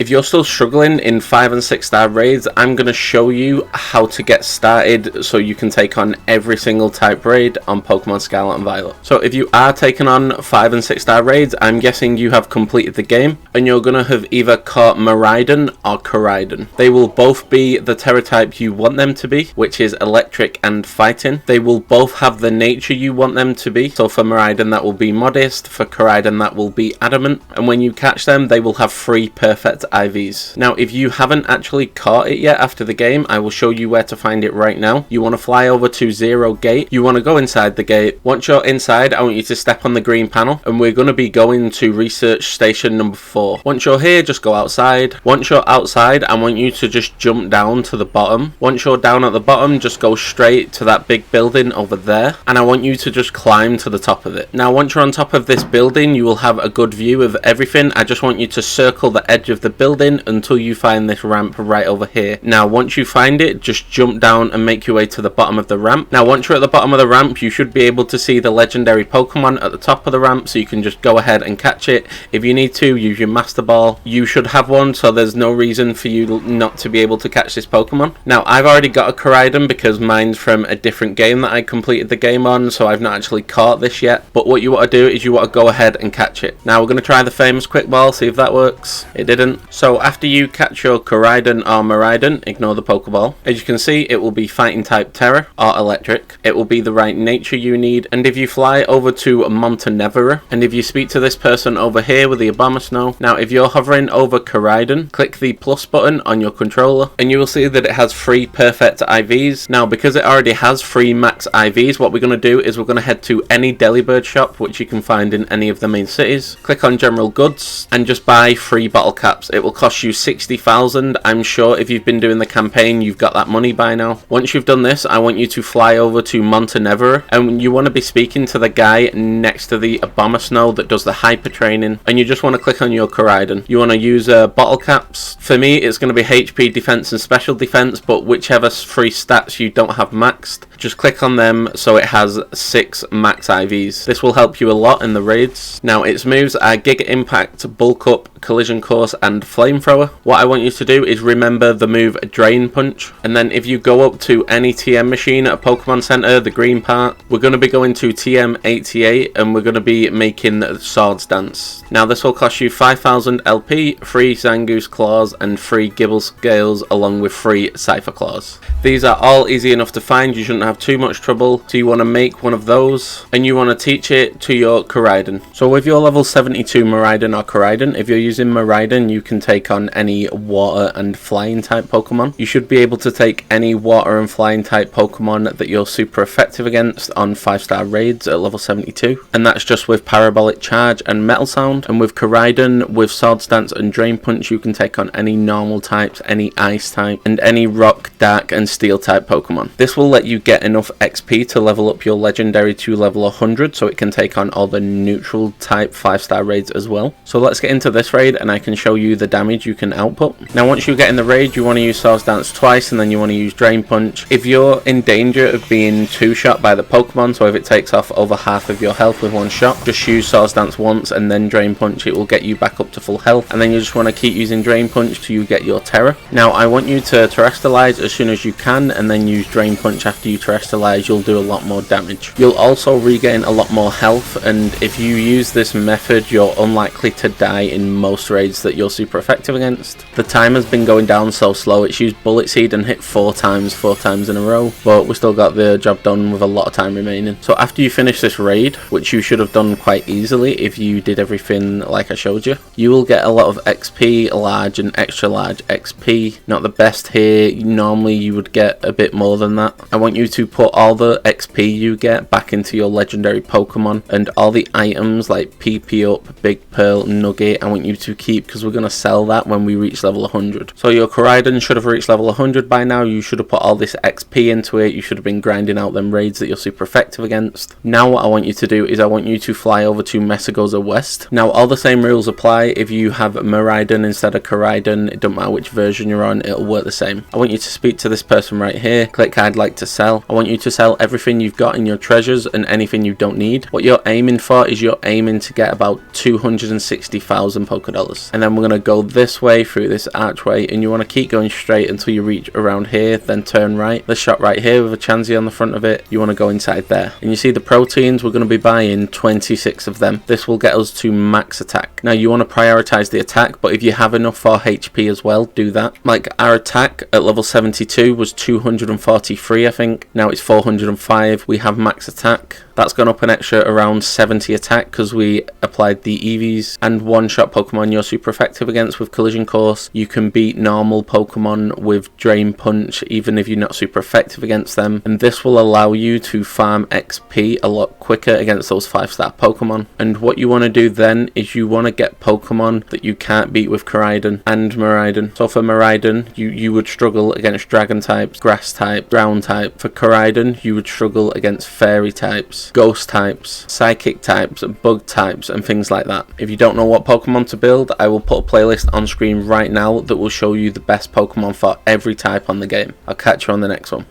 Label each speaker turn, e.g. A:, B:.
A: If you're still struggling in 5 and 6 star raids, I'm going to show you how to get started so you can take on every single type raid on Pokemon Scarlet and Violet. So if you are taking on 5 and 6 star raids, I'm guessing you have completed the game and you're going to have either caught Miraidon or Koraidon. They will both be the Terra type you want them to be, which is electric and fighting. They will both have the nature you want them to be. So for Miraidon that will be modest, for Koraidon that will be adamant, and when you catch them they will have 3 perfect IVs. Now if you haven't actually caught it yet after the game, I will show you where to find it right now. You want to fly over to 0 gate, you want to go inside the gate. Once you're inside, I want you to step on the green panel and we're going to be going to research station number 4. Once you're here, just go outside. Once you're outside, I want you to just jump down to the bottom. Once you're down at the bottom, just go straight to that big building over there and I want you to just climb to the top of it. Now once you're on top of this building, you will have a good view of everything. I just want you to circle the edge of the building until you find this ramp right over here. Now once you find it, just jump down and make your way to the bottom of the ramp. Now once you're at the bottom of the ramp, you should be able to see the legendary Pokemon at the top of the ramp, so you can just go ahead and catch it. If you need to, use your Master Ball. You should have one, so there's no reason for you not to be able to catch this Pokemon. Now I've already got a Koraidon because mine's from a different game that I completed the game on, so I've not actually caught this yet. But what you want to do is you want to go ahead and catch it. Now we're going to try the famous quick ball, see if that works. It didn't. So after you catch your Koraidon or Miraidon, ignore the Pokeball. As you can see, it will be fighting type Terra or electric. It will be the right nature you need. And if you fly over to Montenevera, and if you speak to this person over here with the Abomasnow, now if you're hovering over Koraidon, click the plus button on your controller and you will see that it has 3 perfect IVs. Now because it already has 3 max IVs, what we're going to do is we're going to head to any Delibird shop which you can find in any of the main cities. Click on general goods and just buy 3 bottle caps. It will cost you 60,000. I'm sure if you've been doing the campaign you've got that money by now. Once you've done this, I want you to fly over to Montenevera and you want to be speaking to the guy next to the Abomasnow that does the hyper training, and you just want to click on your Koraidon. You want to use bottle caps. For me it's going to be HP, defense and special defense, but whichever 3 stats you don't have maxed, just click on them so it has 6 max IVs. This will help you a lot in the raids. Now its moves are Giga Impact, Bulk Up, Collision Course and Flamethrower. What I want you to do is remember the move Drain Punch, and then if you go up to any TM machine at a Pokemon Center, the green part, we're going to be going to TM88 and we're going to be making Swords Dance. Now this will cost you 5,000 LP, 3 Zangoose Claws and 3 Gibble Scales along with 3 Cypher Claws. These are all easy enough to find, you shouldn't have too much trouble. So you want to make one of those and you want to teach it to your Koraidon. So with your level 72 Miraidon or Koraidon, if you're using Miraidon you can take on any water and flying type Pokemon. You should be able to take any water and flying type Pokemon that you're super effective against on 5-star raids at level 72, and that's just with Parabolic Charge and Metal Sound. And with Koraidon, with Swords Dance and Drain Punch, you can take on any normal types, any ice type and any rock, dark and steel type Pokemon. This will let you get enough XP to level up your legendary to level 100 so it can take on all the neutral type 5-star raids as well. So let's get into this raid and I can show you the damage you can output. Now once you get in the raid, you want to use Swords Dance twice and then you want to use Drain Punch. If you're in danger of being 2-shot by the Pokemon, so if it takes off over half of your health with 1 shot, just use Swords Dance once and then Drain Punch. It will get you back up to full health, and then you just want to keep using Drain Punch till you get your Terra. Now I want you to Terrestrialize as soon as you can and then use Drain Punch after you Terrestrialize. You'll do a lot more damage. You'll also regain a lot more health, and if you use this method you're unlikely to die in most raids that you're super effective against. The time has been going down so slow. It's used Bullet Seed and hit 4 times in a row, but we still got the job done with a lot of time remaining. So after you finish this raid, which you should have done quite easily if you did everything like I showed you, you will get a lot of XP, large and extra large XP. Not the best here, normally you would get a bit more than that. I want you to put all the XP you get back into your legendary Pokemon, and all the items like PP Up, Big Pearl, Nugget, I want you to keep because we're going to sell that when we reach level 100. So your Koraidon should have reached level 100 by now. You should have put all this XP into it. You should have been grinding out them raids that you're super effective against. Now what I want you to do is I want you to fly over to Messagoza West. Now all the same rules apply. If you have Miraidon instead of Koraidon, it doesn't matter which version you're on, it'll work the same. I want you to speak to this person right here. Click I'd like to sell. I want you to sell everything you've got in your treasures and anything you don't need. What you're aiming for is you're aiming to get about 260,000 Pokédollars, and then we're going to go this way through this archway, and you want to keep going straight until you reach around here, then turn right. This shot right here with a Chansey on the front of it, you want to go inside there. And you see the proteins, we're going to be buying 26 of them. This will get us to max attack. Now you want to prioritize the attack, but if you have enough for HP as well, do that. Like our attack at level 72 was 243, I think. Now it's 405. We have max attack. That's gone up an extra around 70 attack because we applied the EVs. And one-shot Pokemon you're super effective against with Collision Course. You can beat normal Pokemon with Drain Punch even if you're not super effective against them. And this will allow you to farm XP a lot quicker against those 5-star Pokemon. And what you want to do then is you want to get Pokemon that you can't beat with Koraidon and Miraidon. So for Miraidon, you would struggle against Dragon types, Grass type, Ground type. For Koraidon, you would struggle against Fairy types, Ghost types, Psychic types, Bug types, and things like that. If you don't know what Pokemon to build, I will put a playlist on screen right now that will show you the best Pokemon for every type on the game. I'll catch you on the next one.